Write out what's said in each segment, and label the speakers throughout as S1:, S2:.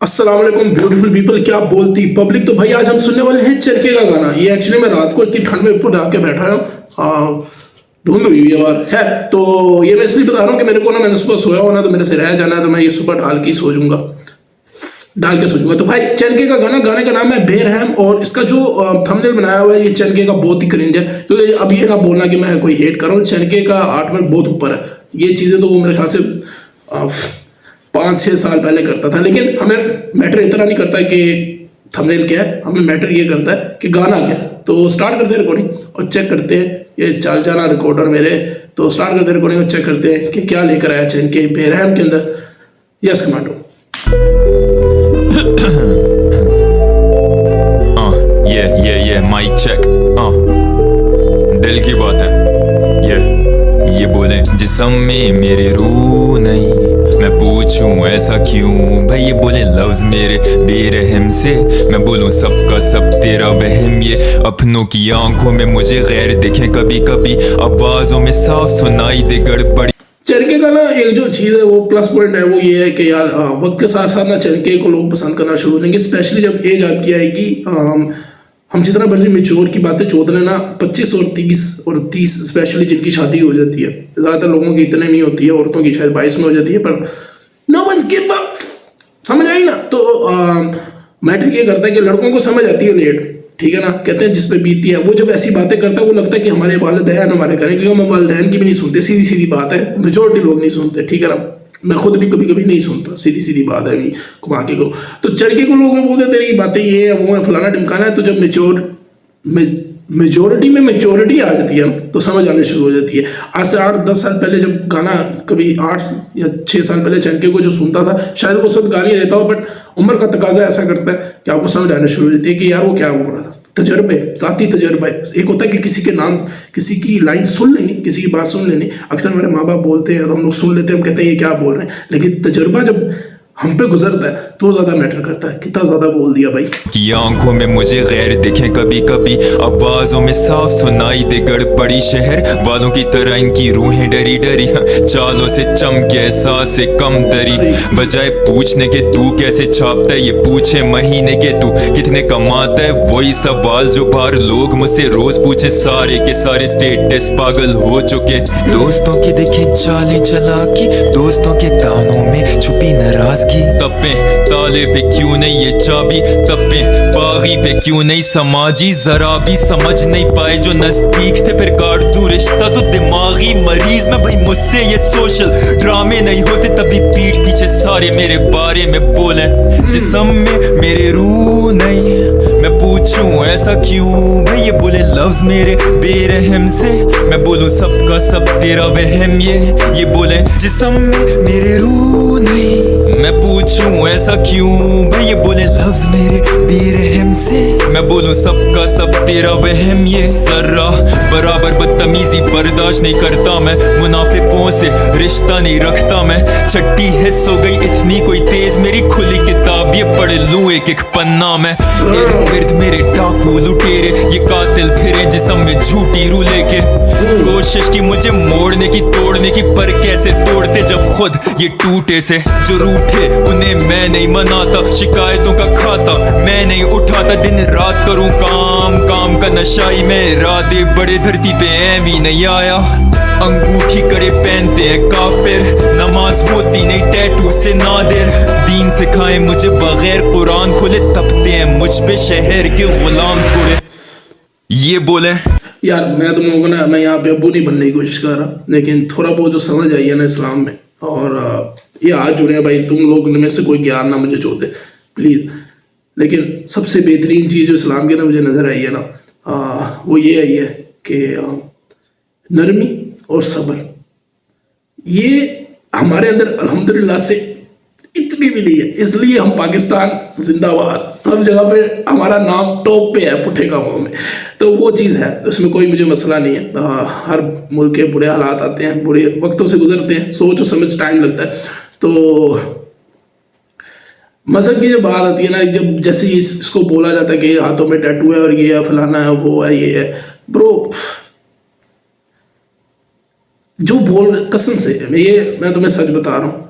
S1: अस्सलाम वालेकुम beautiful people. क्या बोलती पब्लिक। तो भाई आज हम सुनने वाले हैं चरखे का गाना। ये एक्चुअली मैं रात को इतनी ठंड में ऊपर आके बैठा हूँ, धुंध हुई हुई है बाहर। खैर, तो ये मैं इसलिए बता रहा हूँ कि मेरे को ना, मैंने सुबह सोया होना तो मेरे से रह जाना है, तो मैं ये सुबह डाल के सो जाऊंगा। तो भाई चनके का गाना, गाने का नाम है बेरहम, और इसका जो थंबनेल बनाया हुआ है ये चनके का बहुत ही क्रिंज है। क्योंकि अब ये ना बोलना कि मैं कोई हेट कर रहा हूँ, चनके का आर्टवर्क बहुत ऊपर है। ये चीज़ें तो वो मेरे ख्याल से 5-6 साल पहले करता था, लेकिन हमें मैटर इतना नहीं करता कि थंबनेल क्या है, हमें मैटर ये करता है कि गाना क्या है। तो स्टार्ट करते हैं रिकॉर्डिंग और चेक करते हैं। ये चल जाना रिकॉर्डर मेरे, तो स्टार्ट करते हैं रिकॉर्डिंग और चेक करते हैं कि क्या लेकर आया चनके बेरहम के अंदर। Yes commando.
S2: ये माइक चेक। दिल की बात है। ये बोले जिस्म में मेरे रूह नहीं, मैं पूछूं ऐसा क्यों। भाई ये बोले लफ्ज मेरे बेरहम से, मैं बोलूं सबका सब तेरा वहम। ये अपनों की आंखों में मुझे गैर दिखे कभी कभी, आवाजों में साफ सुनाई दे गड़बड़ी।
S1: चरखे का ना एक जो चीज़ है वो प्लस पॉइंट है, वो ये है कि यार वक्त के साथ साथ ना चरखे को लोग पसंद करना शुरू हो जाएंगे, स्पेशली जब एज आपकी आएगी। हम जितना मर्जी मेच्योर की बातें चौधने ना 25 और 30 स्पेशली जिनकी शादी हो जाती है, ज़्यादातर लोगों की इतने नहीं होती है, औरतों की शायद 22 में हो जाती है, पर नो वंस गिव अप। समझ आई ना। तो मैटर ये करता है कि लड़कों को समझ आती है लेट, ठीक है ना। कहते हैं जिस पे बीती है वो जब ऐसी बातें करता है वो लगता है कि हमारे वालिदैन हमारे करें, क्योंकि हम वालिदैन की भी नहीं सुनते। सीधी सीधी बात है, मेजोरिटी लोग नहीं सुनते, ठीक है ना। मैं खुद भी कभी कभी नहीं सुनता, सीधी सीधी बात है, अभी घुमा के को। तो चरखे को लोग बोलते तेरी बातें ये है वो है फलाना ढिमकाना है। तो जब मेजोरिटी में मेच्योरिटी आ जाती है तो समझ आने शुरू हो जाती है। आज से 8-10 साल पहले जब गाना, कभी 8 या 6 साल पहले चनके को जो सुनता था, शायद वो सब गालियाँ देता हो, बट उम्र का तकाजा ऐसा करता है कि आपको समझ आने शुरू हो जाती है कि यार वो क्या बोल रहा था। तजर्बे, साथी तजर्बा है। एक होता है कि किसी के नाम, किसी की लाइन सुन लेनी, किसी की बात सुन लेनी। अक्सर हमारे माँ बाप बोलते हैं तो हम लोग सुन लेते हैं, हम कहते हैं ये क्या बोल रहे हैं, लेकिन तजर्बा जब हम पे गुजरता है तो ज्यादा मैटर करता है। कितना ज्यादा बोल दिया भाई।
S2: की आंखों में मुझे गैर दिखे कभी कभी, आवाजों में साफ सुनाई दे गड़बड़ी। शहर वालों की तरह इनकी रूहें डरी डरी, चालों से चमके एहसास से कम दरी। बजाय पूछने के तू कैसे छापता है, ये पूछे महीने के तू कितने कमाता है। वही सवाल जो बाहर लोग मुझसे रोज पूछे, सारे के सारे स्टेटस पागल हो चुके। दोस्तों की देखे चाली चालाकी, दोस्तों के तानों में छुपी नाराज। तप्पे ताले पे क्यों नहीं ये चाबी, तप्पे बागी पे क्यों नहीं समाजी। जरा भी समझ नहीं पाए जो नजदीक थे, फिर काट दूं रिश्ता तो दिमागी मरीज में। भाई मुझसे ये सोशल ड्रामे नहीं होते, तभी पीठ पीछे सारे मेरे बारे में बोले। जिस्म में मेरे रूह नहीं, मैं पूछूं ऐसा क्यों। भाई ये बोले लफ्ज मेरे बेरहम से, मैं बोलूं सबका सब तेरा वहम। ये बोले जिस्म में मेरे रूह नहीं, मैं पूछूं ऐसा क्यों। भाई ये बोले लफ्ज मेरे बेरहम से, मैं बोलूं सबका सब तेरा वहम। ये जर्रा बराबर बदतमीजी बर्दाश्त नहीं करता मैं, मुनाफिकों से रिश्ता नहीं रखता मैं। छट्टी हिस्स हो गई इतनी कोई तेज, मेरी खुली किताब ये पढ़ लूं एक एक पन्ना मैं। इर्द गिर्द मेरे डाकू लुटेरे, ये कातिल फिरे जिस्म में झूठी रू लेके। कोशिश की मुझे मोड़ने की तोड़ने की, पर कैसे तोड़ते जब खुद ये टूटे से। जो रूठे उन्हें मैं नहीं मनाता, शिकायतों का खाता मैं नहीं उठाता। दिन रात करूं काम, काम का नशाई में रातें बड़े धरती पे ऐवी नहीं आया। अंगूठी करे पहनते हैं काफिर, नमाज होती नहीं टैटू से नादिर। दीन सिखाए मुझे बगैर कुरान खोले, तपते हैं मुझ पे शहर के गुलाम थोड़े। ये बोले
S1: यार मैं तुम लोगों को ना, मैं यहाँ पे अबू नहीं बनने की कोशिश कर रहा, लेकिन थोड़ा बहुत जो समझ आई है ना इस्लाम में, और ये आज जुड़े हैं भाई। तुम लोग में से कोई ज्ञान ना मुझे चोते प्लीज़, लेकिन सबसे बेहतरीन चीज़ जो इस्लाम के अंदर मुझे नज़र आई है ना, वो ये आई है कि नरमी और सब्र। ये हमारे अंदर अल्हम्दुलिल्लाह से इतनी भी नहीं है, इसलिए हम पाकिस्तान जिंदाबाद, सब जगह पे हमारा नाम टॉप पे है पुट्ठे कामों में। तो वो चीज़ है, उसमें कोई मुझे मसला नहीं है। हर मुल्क के बुरे हालात आते हैं, बुरे वक्तों से गुजरते हैं, सोच और समझ टाइम लगता है। तो मज़हब की जो बात आती है ना, जब जैसे इसको बोला जाता है कि हाथों में टैटू है और ये है फलाना है वो है ये है, ब्रो जो बोल कसम से मैं तुम्हें सच बता रहा हूँ,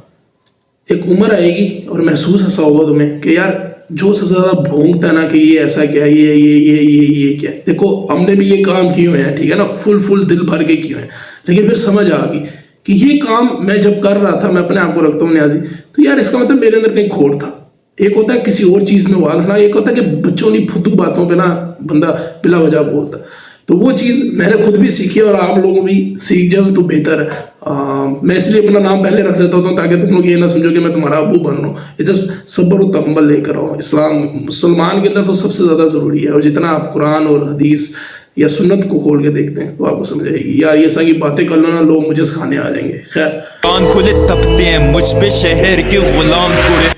S1: एक उम्र आएगी और महसूस ऐसा होगा तुम्हें कि यार जो सबसे ज्यादा भोंगता है ना कि ये ऐसा क्या है, ये क्या है। देखो हमने भी ये काम किए हुए हैं, ठीक है ना, फुल दिल भर के किए हैं, लेकिन फिर समझ आ गई कि ये काम मैं जब कर रहा था, मैं अपने आप को रखता हूँ न्याजी, तो यार इसका मतलब मेरे अंदर कहीं खोट था। एक होता है किसी और चीज में वाल रखना, एक होता है कि बच्चों की फुद्दू बातों पे ना बंदा बिला वजह बोलता। तो वो चीज़ मैंने खुद भी सीखी और आप लोगों भी सीख जाओ तो बेहतर है। मैं इसलिए अपना नाम पहले रख लेता हूँ ताकि तुम लोग ये ना समझो कि मैं तुम्हारा अबू बन रहा हूँ। ये जस्ट सब्र और तहम्मुल लेकर आओ। इस्लाम मुसलमान के अंदर तो सबसे ज़्यादा ज़रूरी है, और जितना आप कुरान और हदीस या सुन्नत को खोल के देखते हैं तो आपको समझ आएगी। यार ये सारी बातें कर लो ना, लोग मुझे सिखाने आ जाएंगे। खैर
S2: कान खुले तपते हैं मुझ पे शहर के गुलाम थोड़े,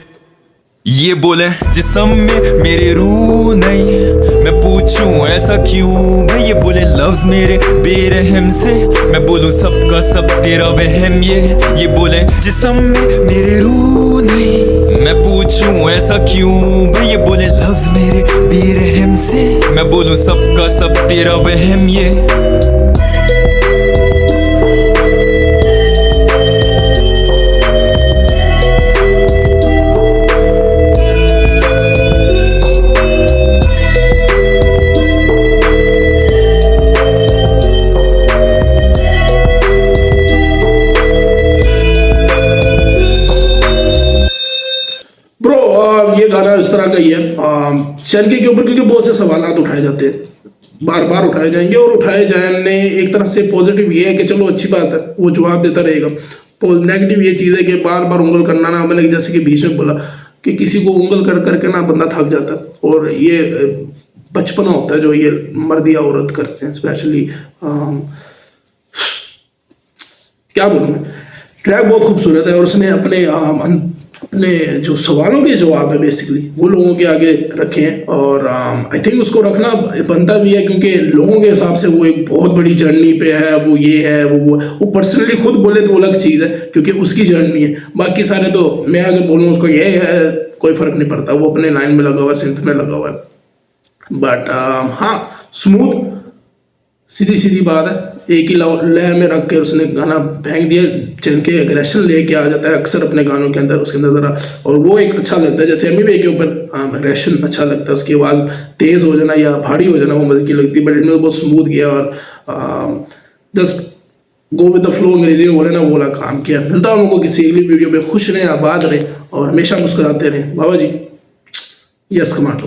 S2: ये बोले जिस्म में मेरे रूह नहीं, मैं पूछूं ऐसा क्यों मैं, ये बोले लफ्ज मेरे बेरहम से, मैं बोलूं सबका सब तेरा वहम, ये बोले जिस्म में मेरे रूह नहीं, मैं पूछूं ऐसा क्यों मैं, ये बोले लफ्ज मेरे बेरहम से, मैं बोलूं सबका सब तेरा वहम, ये
S1: ये गाना इस तरह का ही है चैनके के ऊपर, क्योंकि बहुत से सवाल उठाए जाते हैं, बार बार उठाए जाएंगे, और उठाए जाने एक तरह से पॉजिटिव ये है कि चलो अच्छी बात है, वो जवाब देता रहेगा। नेगेटिव ये चीज़ है कि बार बार उंगल करना ना, मैंने जैसे कि बीच में बोला कि किसी को उंगल कर करके ना बंदा थक जाता है, और ये बचपना होता है जो ये मर्द या औरत करते हैं स्पेशली। क्या बोलूँ मैं, ट्रैक बहुत खूबसूरत है, और उसने अपने जो सवालों के जवाब है बेसिकली वो लोगों के आगे रखे हैं, और आई थिंक उसको रखना बनता भी है, क्योंकि लोगों के हिसाब से वो एक बहुत बड़ी जर्नी पे है, वो ये है वो पर्सनली खुद बोले तो अलग चीज़ है, क्योंकि उसकी जर्नी है। बाकी सारे तो मैं अगर बोलूँ उसको ये है कोई फ़र्क नहीं पड़ता, वो अपने लाइन में लगा हुआ है, सिंथ में लगा हुआ है। बट हाँ, स्मूथ सीधी सीधी बात है, एक ही लय में रख के उसने गाना फेंक दिया। चैन के एग्रेशन लेके आ जाता है अक्सर अपने गानों के अंदर, उसके अंदर ज़रा, और वो एक अच्छा लगता है। जैसे एमी वे के ऊपर एग्रेशन अच्छा लगता है, उसकी आवाज़ तेज़ हो जाना या भारी हो जाना वो मज़े की लगती है, बट इनमें बहुत स्मूथ गया और just go with the flow, अंग्रेजी में बोले ना, वो वाला काम किया। मिलता हूँ उनको किसी अगली वीडियो पे। खुश रहें, आबाद रहें और हमेशा मुस्कुराते रहें। बाबा जी यस कमांडो।